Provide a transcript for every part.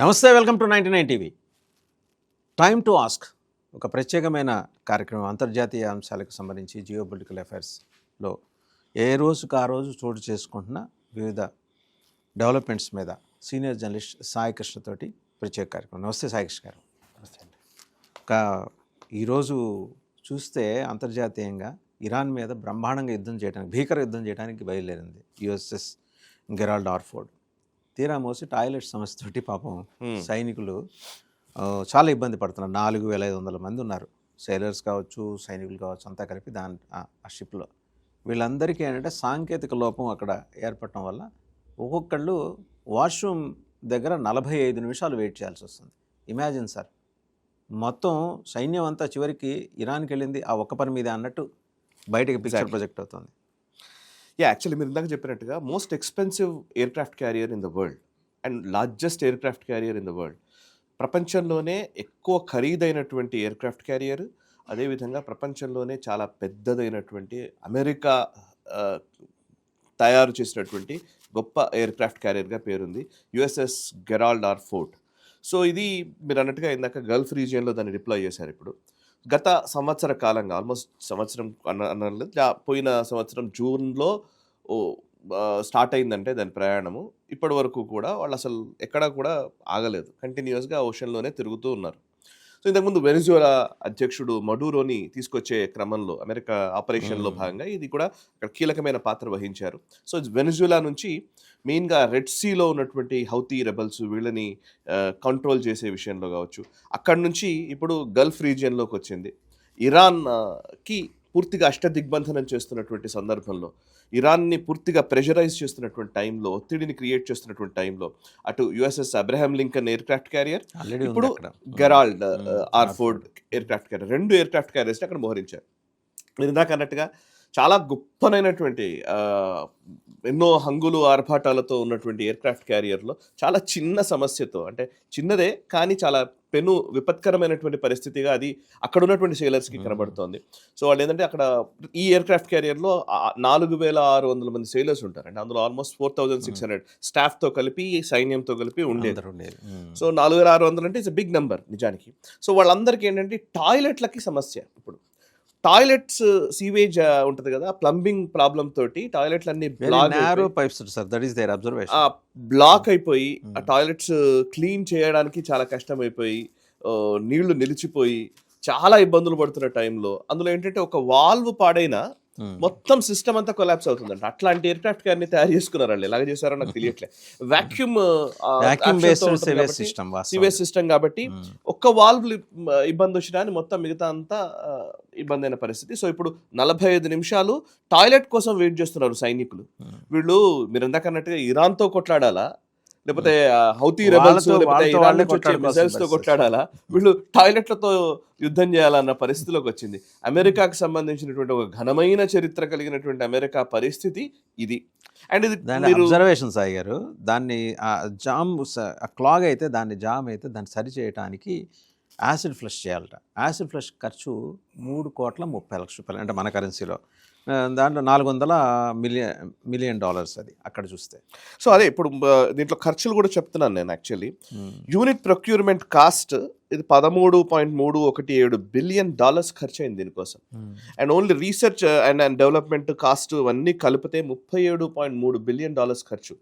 నమస్తే, welcome to 99 TV. Time to ask ఒక ప్రత్యేకమైన కార్యక్రమం. అంతర్జాతీయ అంశాలకు సంబంధించి జియోపొలిటికల్ అఫైర్స్లో ఏ రోజుకు ఆ రోజు చోటు చేసుకుంటున్న వివిధ డెవలప్మెంట్స్ మీద సీనియర్ జర్నలిస్ట్ సాయి కృష్ణతోటి ప్రత్యేక కార్యక్రమం. నమస్తే సాయి కృష్ణ గారు. నమస్తే అండి. ఈరోజు చూస్తే అంతర్జాతీయంగా ఇరాన్ మీద బ్రహ్మాండంగా యుద్ధం చేయడానికి, భీకర యుద్ధం చేయడానికి బయలుదేరింది యుఎస్ఎస్ గెరాల్డ్ ఆర్ఫోర్డ్. తీరా మోసి టాయిలెట్ సమస్యతోటి పాపం సైనికులు చాలా ఇబ్బంది పడుతున్నారు. 4,500 మంది ఉన్నారు, సైలర్స్ కావచ్చు, సైనికులు కావచ్చు, అంతా కలిపి ఆ షిప్లో. వీళ్ళందరికీ ఏంటంటే సాంకేతిక లోపం అక్కడ ఏర్పడటం వల్ల ఒక్కొక్కళ్ళు వాష్రూమ్ దగ్గర 45 నిమిషాలు వెయిట్ చేయాల్సి వస్తుంది. ఇమాజిన్ సార్, మొత్తం సైన్యం అంతా చివరికి ఇరాన్కి వెళ్ళింది ఆ ఒక్క పని మీద అన్నట్టు బయటకి పిక్చర్ ప్రొజెక్ట్ అవుతుంది. యాక్చువల్లీ మీరు ఇందాక చెప్పినట్టుగా most expensive aircraft carrier in the world and largest aircraft carrier in the world. ప్రపంచంలోనే ఎక్కువ ఖరీదైనటువంటి ఎయిర్క్రాఫ్ట్ క్యారియర్, అదేవిధంగా ప్రపంచంలోనే చాలా పెద్దదైనటువంటి అమెరికా తయారు చేసినటువంటి గొప్ప ఎయిర్క్రాఫ్ట్ క్యారియర్గా పేరుంది యుఎస్ఎస్ గెరాల్డ్ ఆర్ఫోర్డ్. సో ఇది మీరు అన్నట్టుగా ఇందాక గల్ఫ్ రీజియన్లో దాన్ని డిప్లాయ్ చేశారు. ఇప్పుడు గత సంవత్సర కాలంగా, ఆల్మోస్ట్ సంవత్సరం అనలేదు, పోయిన సంవత్సరం జూన్లో స్టార్ట్ అయిందంటే దాని ప్రయాణము ఇప్పటి వరకు కూడా వాళ్ళు అసలు ఎక్కడా కూడా ఆగలేదు, కంటిన్యూస్గా ఓషన్లోనే తిరుగుతూ ఉన్నారు. సో ఇంతకుముందు వెనిజులా అధ్యక్షుడు మడూరోని తీసుకొచ్చే క్రమంలో అమెరికా ఆపరేషన్లో భాగంగా ఇది కూడా అక్కడ కీలకమైన పాత్ర వహించారు. సో వెనిజులా నుంచి మెయిన్గా రెడ్ సీలో ఉన్నటువంటి హౌతీ రెబల్స్ వీళ్ళని కంట్రోల్ చేసే విషయంలో కావచ్చు, అక్కడి నుంచి ఇప్పుడు గల్ఫ్ రీజియన్లోకి వచ్చింది. ఇరాన్కి పూర్తిగా అష్టదిగ్బంధనం చేస్తున్నటువంటి సందర్భంలో, ఇరాన్ని పూర్తిగా ప్రెషరైజ్ చేస్తున్నటువంటి టైంలో, ఒత్తిడిని క్రియేట్ చేస్తున్నటువంటి టైంలో అటు USS Abraham Lincoln aircraft carrier, ఇప్పుడు Gerald R Ford aircraft carrier, 2 aircraft క్యారియర్స్ని అక్కడ మోహరించారు. మీరు ఇందాక అన్నట్టుగా చాలా గొప్పనైనటువంటి ఎన్నో హంగులు ఆర్భాటాలతో ఉన్నటువంటి ఎయిర్క్రాఫ్ట్ క్యారియర్లో చాలా చిన్న సమస్యతో, అంటే చిన్నదే కానీ చాలా పెను విపత్కరమైనటువంటి పరిస్థితిగా అది అక్కడ ఉన్నటువంటి సేలర్స్కి కనబడుతోంది. సో వాళ్ళు ఏంటంటే అక్కడ ఈ ఎయిర్క్రాఫ్ట్ క్యారియర్లో 4,600 మంది సేలర్స్ ఉంటారు. అంటే అందులో ఆల్మోస్ట్ 4,600 స్టాఫ్తో కలిపి, సైన్యంతో కలిపి ఉండేది. సో 4,600 అంటే ఇట్స్ బిగ్ నెంబర్ నిజానికి. సో వాళ్ళందరికీ ఏంటంటే టాయిలెట్లకి సమస్య. ఇప్పుడు టాయిలెట్స్ సీవేజ్ ఉంటుంది కదా, ప్లంబింగ్ ప్రాబ్లం తోటి టాయిలెట్లు అన్ని బ్లాక్ అయిపోయి ఆ టాయిలెట్స్ క్లీన్ చేయడానికి చాలా కష్టం అయిపోయి, నీళ్లు నిలిచిపోయి చాలా ఇబ్బందులు పడుతున్న టైంలో అందులో ఏంటంటే ఒక వాల్వ్ పాడైనా మొత్తం సిస్టమ్ అంతా కొలాప్స్ అవుతుందంట. అట్లాంటి ఎయిర్క్రాఫ్ట్ క్యారియర్ని తయారు చేసుకున్నారు వాళ్ళు. ఎలాగ చేశారో నాకు తెలియట్లేదు. వాక్యూమ్ సివేజ్ సిస్టమ్ కాబట్టి ఒక్క వాల్వ్ ఇబ్బంది వచ్చినా మొత్తం మిగతా అంతా ఇబ్బంది అయిన పరిస్థితి. సో ఇప్పుడు 45 నిమిషాలు టాయిలెట్ కోసం వెయిట్ చేస్తున్నారు సైనికులు. వీళ్ళు మీరు ఇందాకన్నట్టుగా ఇరాన్తో కొట్లాడాలా, లేకపోతే హౌతీ రెబల్స్, లేకపోతే ఇరాన్ నుంచి వచ్చే మిసైల్స్ తో కొట్లాడాలా, వీళ్ళు టాయిలెట్లతో యుద్ధం చేయాలన్న పరిస్థితిలోకి వచ్చింది. అమెరికాకు సంబంధించినటువంటి ఒక ఘనమైన చరిత్ర కలిగినటువంటి అమెరికా పరిస్థితి ఇది. అండ్ ఇది అబ్జర్వేషన్ సాయి గారు, దాన్ని జామ్ క్లాగ్ అయితే, దాన్ని జామ్ అయితే దాన్ని సరి చేయడానికి యాసిడ్ ఫ్లష్ చేయాలట. యాసిడ్ ఫ్లష్ ఖర్చు 3,30,00,000 రూపాయలు, అంటే మన కరెన్సీలో దాంట్లో $400 మిలియన్ అది అక్కడ చూస్తే. సో అదే ఇప్పుడు దీంట్లో ఖర్చులు కూడా చెప్తున్నాను నేను. యాక్చువల్లీ యూనిట్ ప్రొక్యూర్మెంట్ కాస్ట్ ఇది $13.317 బిలియన్ ఖర్చు అయింది దీనికోసం. And only research and development cost అన్నీ కలిపితే $37.3 బిలియన్ ఖర్చు.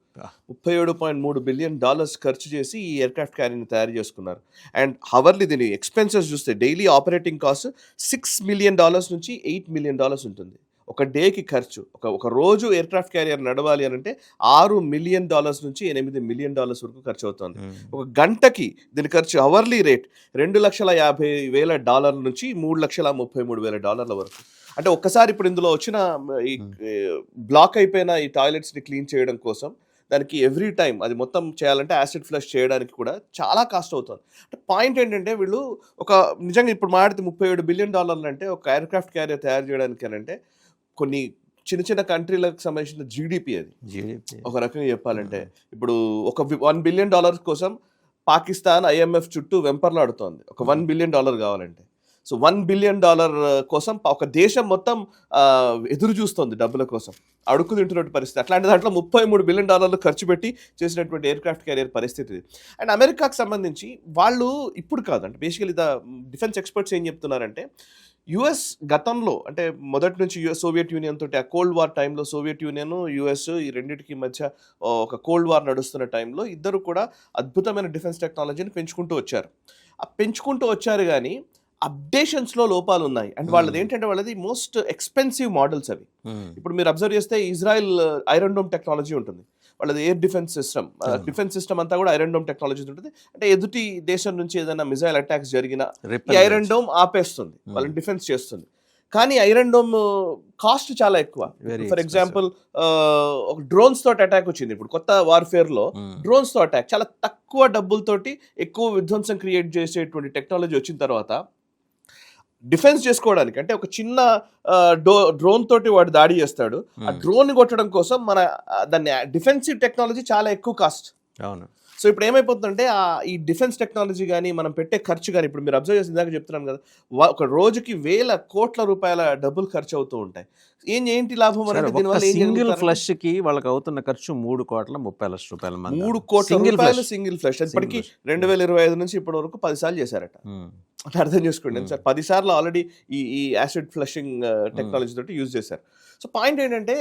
$37.3 బిలియన్ ఖర్చు చేసి ఈ ఎయిర్క్రాఫ్ట్ క్యారియర్ని తయారు చేసుకున్నారు. అండ్ హవర్లీ దీని ఎక్స్పెన్సెస్ చూస్తే డైలీ ఆపరేటింగ్ కాస్ట్ $6 మిలియన్ నుంచి $8 మిలియన్ ఉంటుంది. ఒక డేకి ఖర్చు, ఒక రోజు ఎయిర్క్రాఫ్ట్ క్యారియర్ నడవాలి అని అంటే $6 మిలియన్ నుంచి $8 మిలియన్ వరకు ఖర్చు అవుతుంది. ఒక గంటకి దీని ఖర్చు అవర్లీ రేట్ $2,50,000 నుంచి $3,33,000 వరకు. అంటే ఒక్కసారి ఇప్పుడు ఇందులో వచ్చిన ఈ బ్లాక్ అయిపోయిన ఈ టాయిలెట్స్ని క్లీన్ చేయడం కోసం దానికి ఎవ్రీ టైం అది మొత్తం చేయాలంటే యాసిడ్ ఫ్లష్ చేయడానికి కూడా చాలా కాస్ట్ అవుతుంది. అంటే పాయింట్ ఏంటంటే వీళ్ళు ఒక నిజంగా ఇప్పుడు మాట్లాడితే $37 బిలియన్ అంటే ఒక ఎయిర్క్రాఫ్ట్ క్యారియర్ తయారు చేయడానికి అని అంటే కొన్ని చిన్న చిన్న కంట్రీలకు సంబంధించిన జీడిపి అది. ఒక రకంగా చెప్పాలంటే ఇప్పుడు ఒక $1 బిలియన్ కోసం పాకిస్తాన్ IMF చుట్టూ వెంపర్లాడుతోంది ఒక $1 బిలియన్ కావాలంటే. సో $1 బిలియన్ కోసం ఒక దేశం మొత్తం ఎదురు చూస్తుంది డబ్బుల కోసం, అడుక్కు తింటున్నటువంటి పరిస్థితి. అట్లాంటి దాంట్లో $33 బిలియన్ ఖర్చు పెట్టి చేసినటువంటి ఎయిర్ క్రాఫ్ట్ క్యారియర్ పరిస్థితి ఇది. అండ్ అమెరికాకు సంబంధించి వాళ్ళు ఇప్పుడు కాదు, అంటే బేసికలీ డిఫెన్స్ ఎక్స్పర్ట్స్ ఏం చెప్తున్నారంటే, యుఎస్ గతంలో అంటే మొదటి నుంచి సోవియట్ యూనియన్ తోటి ఆ కోల్డ్ వార్ టైంలో సోవియట్ యూనియన్ యుఎస్ ఈ రెండింటికి మధ్య ఒక కోల్డ్ వార్ నడుస్తున్న టైంలో ఇద్దరు కూడా అద్భుతమైన డిఫెన్స్ టెక్నాలజీని పెంచుకుంటూ వచ్చారు కానీ అప్డేషన్స్లో లోపాలు ఉన్నాయి. అండ్ వాళ్ళది ఏంటంటే వాళ్ళది మోస్ట్ ఎక్స్పెన్సివ్ మోడల్స్ అవి. ఇప్పుడు మీరు అబ్జర్వ్ చేస్తే ఇజ్రాయెల్ ఐరన్ డోమ్ టెక్నాలజీ ఉంటుంది, వాళ్ళది ఎయిర్ డిఫెన్స్ సిస్టమ్ అంతా కూడా ఐరన్ డోమ్ టెక్నాలజీ ఉంటుంది. అంటే ఎదుటి దేశం నుంచి ఏదైనా మిజైల్ అటాక్స్ జరిగినా ఈ ఐరన్ డోమ్ ఆపేస్తుంది, వాళ్ళని డిఫెన్స్ చేస్తుంది. కానీ ఐరన్ డోమ్ కాస్ట్ చాలా ఎక్కువ. ఫర్ ఎగ్జాంపుల్ ఒక డ్రోన్స్ తోటి అటాక్ వచ్చింది ఇప్పుడు కొత్త వార్ఫేర్ లో, డ్రోన్స్ తో అటాక్ చాలా తక్కువ డబ్బులతోటి ఎక్కువ విధ్వంసం క్రియేట్ చేసేటువంటి టెక్నాలజీ వచ్చిన తర్వాత డిఫెన్స్ చేసుకోవడానికి, అంటే ఒక చిన్న డ్రోన్ తోటి వాడు దాడి చేస్తాడు, ఆ డ్రోన్ కొట్టడం కోసం దాన్ని డిఫెన్సివ్ టెక్నాలజీ చాలా ఎక్కువ కాస్ట్. అవును. సో ఇప్పుడు ఏమైపోతుందంటే ఈ డిఫెన్స్ టెక్నాలజీ కానీ మనం పెట్టే ఖర్చు కానీ, ఇప్పుడు మీరు అబ్జర్వ్ చేసిన దాకా చెప్తున్నాను కదా, ఒక రోజుకి $1,000 కోట్ల డబ్బులు ఖర్చు అవుతూ ఉంటాయి. ఏంటి లాభం అంటే దీనివల్ల సింగిల్ ఫ్లష్ కి వాళ్ళకి అవుతున్న ఖర్చు $3,30,00,000 $3 కోట్ల సింగిల్ ఫ్లష్. ఇప్పటికి 2025 నుంచి ఇప్పటి వరకు 10 సార్లు చేశారట. అర్థం చేసుకోండి సార్, 10 సార్లు ఆల్రెడీ ఈ యాసిడ్ ఫ్లషింగ్ టెక్నాలజీ తోటి యూజ్ చేశారు. సో పాయింట్ ఏంటంటే,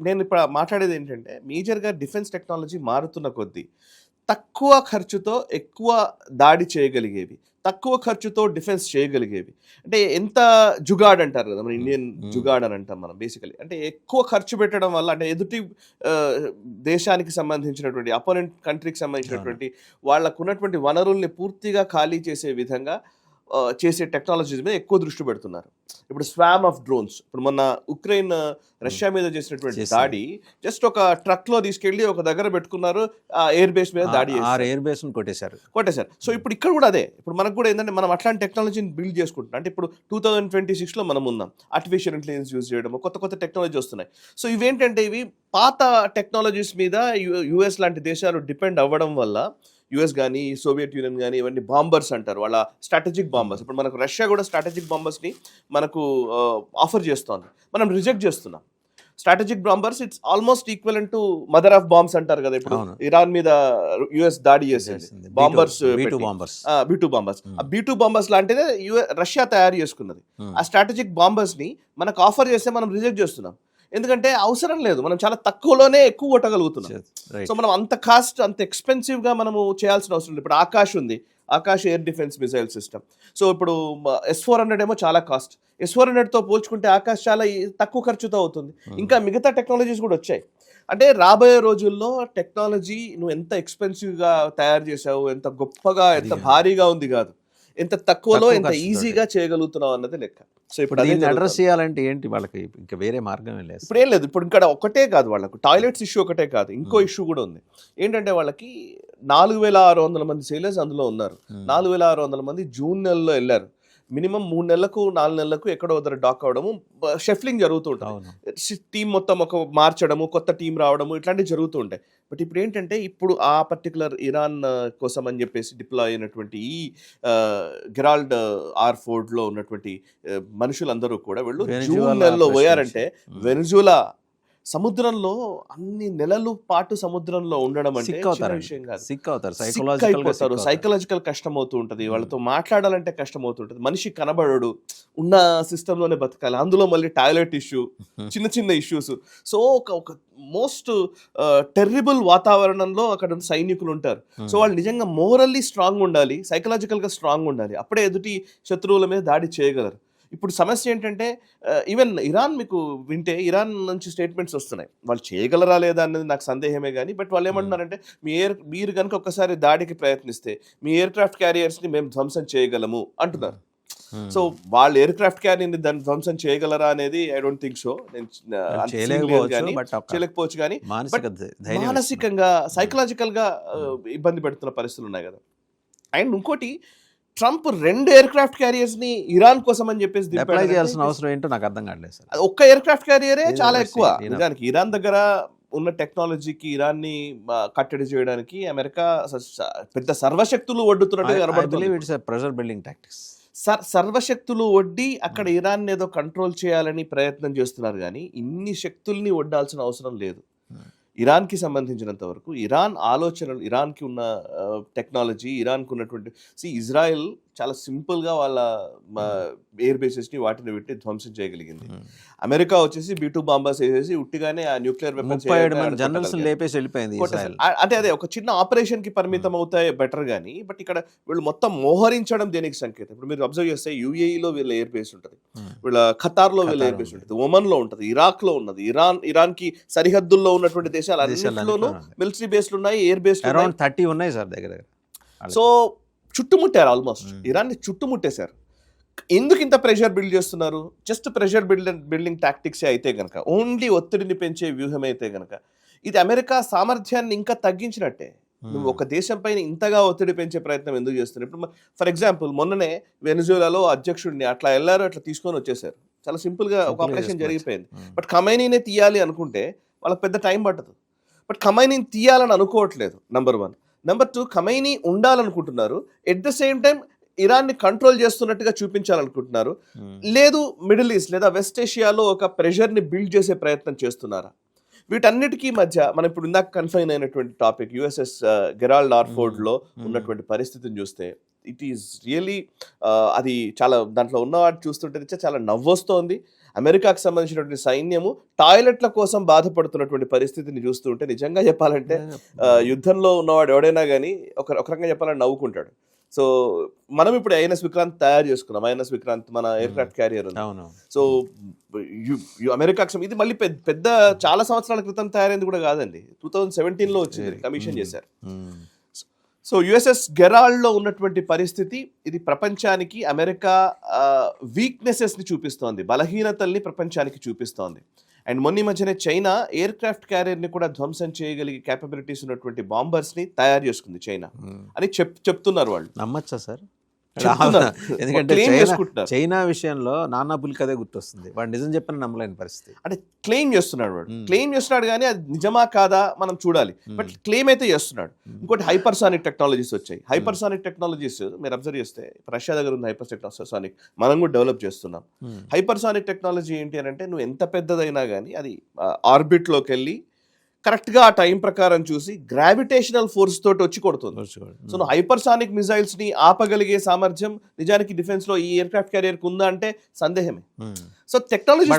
నేను ఇప్పుడు మాట్లాడేది ఏంటంటే, మేజర్గా డిఫెన్స్ టెక్నాలజీ మారుతున్న కొద్దీ తక్కువ ఖర్చుతో ఎక్కువ దాడి చేయగలిగేవి, తక్కువ ఖర్చుతో డిఫెన్స్ చేయగలిగేవి, అంటే ఎంత జుగాడ్ అంటారు కదా, మన ఇండియన్ జుగాడ్ అని అంటాం మనం బేసికలీ. అంటే ఎక్కువ ఖర్చు పెట్టడం వల్ల, అంటే ఎదుటి దేశానికి సంబంధించినటువంటి అపోనెంట్ కంట్రీకి సంబంధించినటువంటి వాళ్ళకు ఉన్నటువంటి వనరుల్ని పూర్తిగా ఖాళీ చేసే విధంగా చేసే టెక్నాలజీస్ మీద ఎక్కువ దృష్టి పెడుతున్నారు. ఇప్పుడు స్వామ్ ఆఫ్ డ్రోన్స్, ఇప్పుడు మొన్న ఉక్రెయిన్ రష్యా మీద చేసినటువంటి దాడి జస్ట్ ఒక ట్రక్ లో తీసుకెళ్లి ఒక దగ్గర పెట్టుకున్నారు, ఎయిర్ బేస్ మీద దాడి కొట్టేశారు. సో ఇప్పుడు ఇక్కడ కూడా అదే, ఇప్పుడు మనకు కూడా ఏంటంటే మనం అట్లాంటి టెక్నాలజీని బిల్డ్ చేసుకుంటున్నాం. అంటే ఇప్పుడు 2026లో మనం ఉన్నాం, ఆర్టిఫిషియల్ ఇంటెలిజెన్స్ యూజ్ చేయడం, కొత్త టెక్నాలజీ వస్తున్నాయి. సో ఇవేంటంటే ఇవి పాత టెక్నాలజీస్ మీద యుఎస్ లాంటి దేశాలు డిపెండ్ అవ్వడం వల్ల, యుఎస్ కానీ సోవియట్ యూనియన్ కానీ ఇవన్నీ బాంబర్స్ అంటారు, వాళ్ళ స్ట్రాటజిక్ బాంబర్స్. ఇప్పుడు మనకు రష్యా కూడా స్ట్రాటజిక్ బాంబర్స్ని మనకు ఆఫర్ చేస్తోంది, మనం రిజెక్ట్ చేస్తున్నాం. Strategic bombers it's almost equivalent to mother of bombs అంటారు కదా. ఇప్పుడు ఇరాన్ మీద యుఎస్ దాడి చేసింది, బాంబర్స్ B2 బాంబర్స్. ఆ B2 బాంబర్స్ లాంటిదే రష్యా తయారు చేసుకున్నది. ఆ స్ట్రాటజిక్ బాంబర్స్ ని మనకు ఆఫర్ చేస్తే మనం రిజెక్ట్ చేస్తున్నాం, ఎందుకంటే అవసరం లేదు, మనం చాలా తక్కువలోనే ఎక్కువ కొట్టగలుగుతున్నాం. సో మనం అంత కాస్ట్, అంత ఎక్స్పెన్సివ్ గా మనము చేయాల్సిన అవసరం లేదు. ఇప్పుడు ఆకాష్ ఉంది, Akash air defence missile system. So ఇప్పుడు S-400 ఏమో చాలా కాస్ట్, S-400తో పోల్చుకుంటే ఆకాష్ చాలా తక్కువ ఖర్చుతో అవుతుంది. ఇంకా మిగతా టెక్నాలజీస్ కూడా వచ్చాయి. అంటే రాబోయే రోజుల్లో టెక్నాలజీ నువ్వు ఎంత ఎక్స్పెన్సివ్గా తయారు చేసావు, ఎంత గొప్పగా, ఎంత భారీగా ఉంది కాదు, ఎంత తక్కువలో ఎంత ఈజీగా చేయగలుగుతున్నావు అన్నది లెక్క. సో ఇప్పుడు అడ్రస్ చేయాలంటే ఏంటి, వాళ్ళకి ఇంకా వేరే మార్గం లేదు. ఇప్పుడు ఏం లేదు, ఇప్పుడు ఇక్కడ ఒకటే కాదు, వాళ్ళకు టాయిలెట్స్ ఇష్యూ ఒకటే కాదు, ఇంకో ఇష్యూ కూడా ఉంది. ఏంటంటే వాళ్ళకి 4,600 మంది సేలర్స్ అందులో ఉన్నారు. 4,600 మంది జూన్ నెలలో వెళ్ళారు. మినిమం 3 నెలలకు 4 నెలలకు ఎక్కడో దగ్గర డాక్ అవడము, షెఫ్లింగ్ జరుగుతూ ఉంటుంది, టీం మొత్తం ఒక మార్చడము, కొత్త టీం రావడము, ఇట్లాంటివి జరుగుతూ ఉంటాయి. బట్ ఇప్పుడు ఏంటంటే, ఇప్పుడు ఆ పర్టికులర్ ఇరాన్ కోసం అని చెప్పేసి డిప్లాయ్ అయినటువంటి ఈ గెరాల్డ్ R4లో ఉన్నటువంటి మనుషులందరూ కూడా వీళ్ళు జూన్ నెలలో పోయారంటే, వెనిజులా సముద్రంలో అన్ని నెలల పాటు సముద్రంలో ఉండడం అంటే సైకలాజికల్ కష్టం అవుతూ ఉంటుంది, వాళ్ళతో మాట్లాడాలంటే కష్టం అవుతుంటుంది, మనిషి కనబడడు, ఉన్న సిస్టంలోనే బతకాలి, అందులో మళ్ళీ టాయిలెట్ ఇష్యూ, చిన్న ఇష్యూస్. సో ఒక మోస్ట్ టెర్రిబుల్ వాతావరణంలో అక్కడ సైనికులు ఉంటారు. సో వాళ్ళు నిజంగా మోరల్లీ స్ట్రాంగ్ ఉండాలి, సైకలాజికల్గా స్ట్రాంగ్ ఉండాలి, అప్పుడే ఎదుటి శత్రువుల మీద దాడి చేయగలరు. ఇప్పుడు సమస్య ఏంటంటే, ఈవెన్ ఇరాన్ మీకు వింటే ఇరాన్ నుంచి స్టేట్మెంట్స్ వస్తున్నాయి, వాళ్ళు చేయగలరా లేదా అనేది నాకు సందేహమే కానీ, బట్ వాళ్ళు ఏమంటున్నారంటే, మీరు కనుక ఒక్కసారి దాడికి ప్రయత్నిస్తే మీ ఎయిర్ క్రాఫ్ట్ క్యారియర్స్ని మేము ధ్వంసం చేయగలము అంటున్నారు. సో వాళ్ళు ఎయిర్ క్రాఫ్ట్ క్యారియర్ని దాన్ని ధ్వంసం చేయగలరా అనేది ఐ డోంట్ థింక్ సో, నేను చేయలేకపోవచ్చు కానీ మానసికంగా సైకలాజికల్గా ఇబ్బంది పెడుతున్న పరిస్థితులు ఉన్నాయి కదా. అండ్ ఇంకోటి, ట్రంప్ 2 ఎయిర్ క్రాఫ్ట్ క్యారియర్స్ ని ఇరాన్ కోసం అని చెప్పేసి చేయాల్సిన అవసరం ఏంటో నాకు అర్థం కావట్లేదు సార్. ఒక్క ఎయిర్ క్రాఫ్ట్ క్యారియరే చాలా ఎక్కువ. నిజానికి ఇరాన్ దగ్గర ఉన్న టెక్నాలజీకి ఇరాన్ని కట్టడి చేయడానికి అమెరికా పెద్ద సర్వశక్తులు ఒడ్డుతున్నట్టు కనబడుతుంది. Pressure building tactics. సర్వశక్తులు ఒడ్డి అక్కడ ఇరాన్ ఏదో కంట్రోల్ చేయాలని ప్రయత్నం చేస్తున్నారు కానీ ఇన్ని శక్తుల్ని ఒడ్డాల్సిన అవసరం లేదు. ఇరాన్కి సంబంధించినంత వరకు ఇరాన్ ఆలోచనలు, ఇరాన్కి ఉన్న టెక్నాలజీ, ఇరాన్కి ఉన్నటువంటి ఇజ్రాయెల్ చాలా సింపుల్గా వాళ్ళ ఎయిర్ బేసెస్ని వాటిని పెట్టి ధ్వంసం చేయగలిగింది. అమెరికా వచ్చేసి B2 బాంబర్స్ వేసేసి ఉట్టిగానే ఆ న్యూక్లియర్ వెపన్స్ జనరల్స్ లేపేసి వెళ్ళిపోయింది. అంటే అదే ఒక చిన్న ఆపరేషన్కి పరిమితం అవుతాయి బెటర్ కానీ, బట్ ఇక్కడ వీళ్ళు మొత్తం మోహరించడం దేనికి సంకేతం? ఇప్పుడు మీరు అబ్జర్వ్ చేస్తే UAEలో వీళ్ళ ఎయిర్ బేస్ ఉంటుంది, వీళ్ళ ఖతార్లో వీళ్ళ ఎయిర్ బేస్ ఉంటుంది, ఒమన్లో ఉంటుంది, ఇరాక్లో ఉన్నది, ఇరాన్కి సరిహద్దుల్లో ఉన్నటువంటి దేశాలు అన్నింటిలోనూ మిలిటరీ బేస్లు ఉన్నాయి, ఎయిర్ బేస్ అరౌండ్ 30 ఉన్నాయి సార్ దగ్గర. సో చుట్టుముట్టారు, ఆల్మోస్ట్ ఇరాన్ని చుట్టుముట్టేశారు. ఎందుకు ఇంత ప్రెషర్ బిల్డ్ చేస్తున్నారు? జస్ట్ ప్రెషర్ బిల్డింగ్ టాక్టిక్సే అయితే కనుక, ఓన్లీ ఒత్తిడిని పెంచే వ్యూహం అయితే కనుక ఇది అమెరికా సామర్థ్యాన్ని ఇంకా తగ్గించినట్టే. నువ్వు ఒక దేశం పైన ఇంతగా ఒత్తిడి పెంచే ప్రయత్నం ఎందుకు చేస్తున్నారు? ఇప్పుడు ఫర్ ఎగ్జాంపుల్ మొన్ననే వెనిజులాలో అధ్యక్షుడిని అట్లా వెళ్ళారు, అట్లా తీసుకొని వచ్చేసారు. చాలా సింపుల్గా ఒక ఆపరేషన్ జరిగిపోయింది. బట్ ఖమైనీనే తీయాలి అనుకుంటే వాళ్ళకి పెద్ద టైం పట్టదు. బట్ ఖమైనీని తీయాలని అనుకోవట్లేదు, నెంబర్ 1. నెంబర్ 2, ఖమైనీ ఉండాలనుకుంటున్నారు. ఎట్ ద సేమ్ టైం ఇరాన్ని కంట్రోల్ చేస్తున్నట్టుగా చూపించాలనుకుంటున్నారు. లేదు మిడిల్ ఈస్ట్ లేదా వెస్ట్ ఏషియాలో ఒక ప్రెషర్ని బిల్డ్ చేసే ప్రయత్నం చేస్తున్నారా? వీటన్నిటికీ మధ్య మనం ఇప్పుడు ఇందాక కన్ఫైన్ అయినటువంటి టాపిక్ USS గెరాల్డ్ ఆర్ ఫోర్డ్లో ఉన్నటువంటి పరిస్థితిని చూస్తే ఇట్ ఈస్ రియలీ అది చాలా, దాంట్లో ఉన్నవాటి చూస్తుంటే చాలా నవ్వొస్తోంది. అమెరికాకు సంబంధించినటువంటి సైన్యము టాయిలెట్ల కోసం బాధపడుతున్నటువంటి పరిస్థితిని చూస్తుంటే నిజంగా చెప్పాలంటే యుద్ధంలో ఉన్నవాడు ఎవడైనా కానీ ఒక రకంగా చెప్పాలని నవ్వుకుంటాడు. సో మనం ఇప్పుడు INS విక్రాంత్ తయారు చేసుకున్నాం. INS విక్రాంత్ మన ఎయిర్ క్రాఫ్ట్ క్యారియర్ ఉంది. సో అమెరికాకు ఇది మళ్ళీ పెద్ద చాలా సంవత్సరాల క్రితం తయారైంది కూడా కాదండి, 2017లో వచ్చింది, కమిషన్ చేశారు. సో USS గెరాల్డ్లో ఉన్నటువంటి పరిస్థితి ఇది ప్రపంచానికి అమెరికా వీక్నెసెస్ని చూపిస్తోంది, బలహీనతల్ని ప్రపంచానికి చూపిస్తోంది. అండ్ మొన్న మధ్యనే చైనా ఎయిర్ క్రాఫ్ట్ క్యారియర్ని కూడా ధ్వంసం చేయగలిగే క్యాపబిలిటీస్ ఉన్నటువంటి బాంబర్స్ని తయారు చేసుకుంది చైనా అని చెప్తున్నారు వాళ్ళు. నమ్మచ్చా సార్? చెప్తున్నారు. ఎందుకంటే Claim చేసుకుంటున్నారు. చైనా విషయంలో నానా బుల్కదే గుర్తొస్తుంది. వాడు నిజం చెప్పిన నమ్మలేని పరిస్థితి. అంటే క్లెయిమ్ చేస్తున్నాడు వాడు, క్లెయిమ్ చేస్తున్నాడు కానీ అది నిజమా కాదా మనం చూడాలి. బట్ క్లెయిమ్ అయితే చేస్తున్నాడు. ఇంకోటి హైపర్సానిక్ టెక్నాలజీస్ వచ్చాయి. హైపర్సానిక్ టెక్నాలజీస్ మీరు అబ్జర్వ్ చేస్తే రష్యా దగ్గర ఉన్న హైపర్సానిక్ మనం కూడా డెవలప్ చేస్తున్నాం. హైపర్సానిక్ టెక్నాలజీ ఏంటి అని అంటే నువ్వు ఎంత పెద్దదైనా కానీ అది ఆర్బిట్లోకి వెళ్ళి కరెక్ట్గా ఆ టైం ప్రకారం చూసి గ్రావిటేషనల్ ఫోర్స్ తోటి వచ్చి కొడుతుంది. సో నువ్వు హైపర్సానిక్ మిజైల్స్ని ఆపగలిగే సామర్థ్యం నిజానికి డిఫెన్స్లో ఈ ఎయిర్ క్రాఫ్ట్ క్యారియర్కి ఉందా అంటే సందేహమే. సో టెక్నాలజీ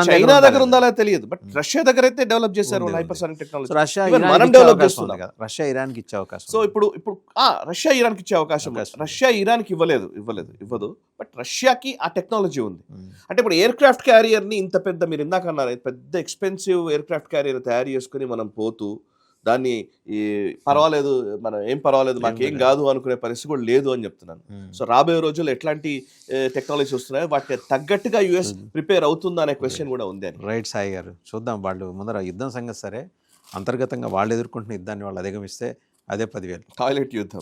చైనా దగ్గర ఉందా లేదా తెలియదు, బట్ రష్యా దగ్గర అయితే డెవలప్ చేశారు హైపర్సానిక్ టెక్నాలజీ. మనం డెవలప్ చేస్తున్నాం. రష్యా ఇరాన్కి ఇచ్చే అవకాశం. సో ఇప్పుడు రష్యా ఇరాన్కి ఇచ్చే అవకాశం. రష్యా ఇరాన్కి ఇవ్వదు, బట్ రష్యాకి ఆ టెక్నాలజీ ఉంది. అంటే ఇప్పుడు ఎయిర్ క్రాఫ్ట్ క్యారియర్ని ఇంత పెద్ద, మీరు ఇందాక అన్నారు పెద్ద ఎక్స్పెన్సివ్ ఎయిర్ క్రాఫ్ట్ క్యారియర్ తయారు చేసుకుని మనం పోతూ దాన్ని పర్వాలేదు, మనం ఏం పర్వాలేదు, మాకేం కాదు అనుకునే పరిస్థితి కూడా లేదు అని చెప్తున్నాను. సో రాబోయే రోజుల్లో ఎట్లాంటి టెక్నాలజీస్ వస్తున్నాయో వాటికి తగ్గట్టుగా US ప్రిపేర్ అవుతుందా అనే క్వశ్చన్ కూడా ఉంది అని. రైట్ సాయి గారు, చూద్దాం. వాళ్ళు ముందర యుద్ధం సంగతి సరే, అంతర్గతంగా వాళ్ళు ఎదుర్కొంటున్న యుద్ధాన్ని వాళ్ళు అధిగమిస్తే అదే 10,000 టాయిలెట్ యుద్ధం.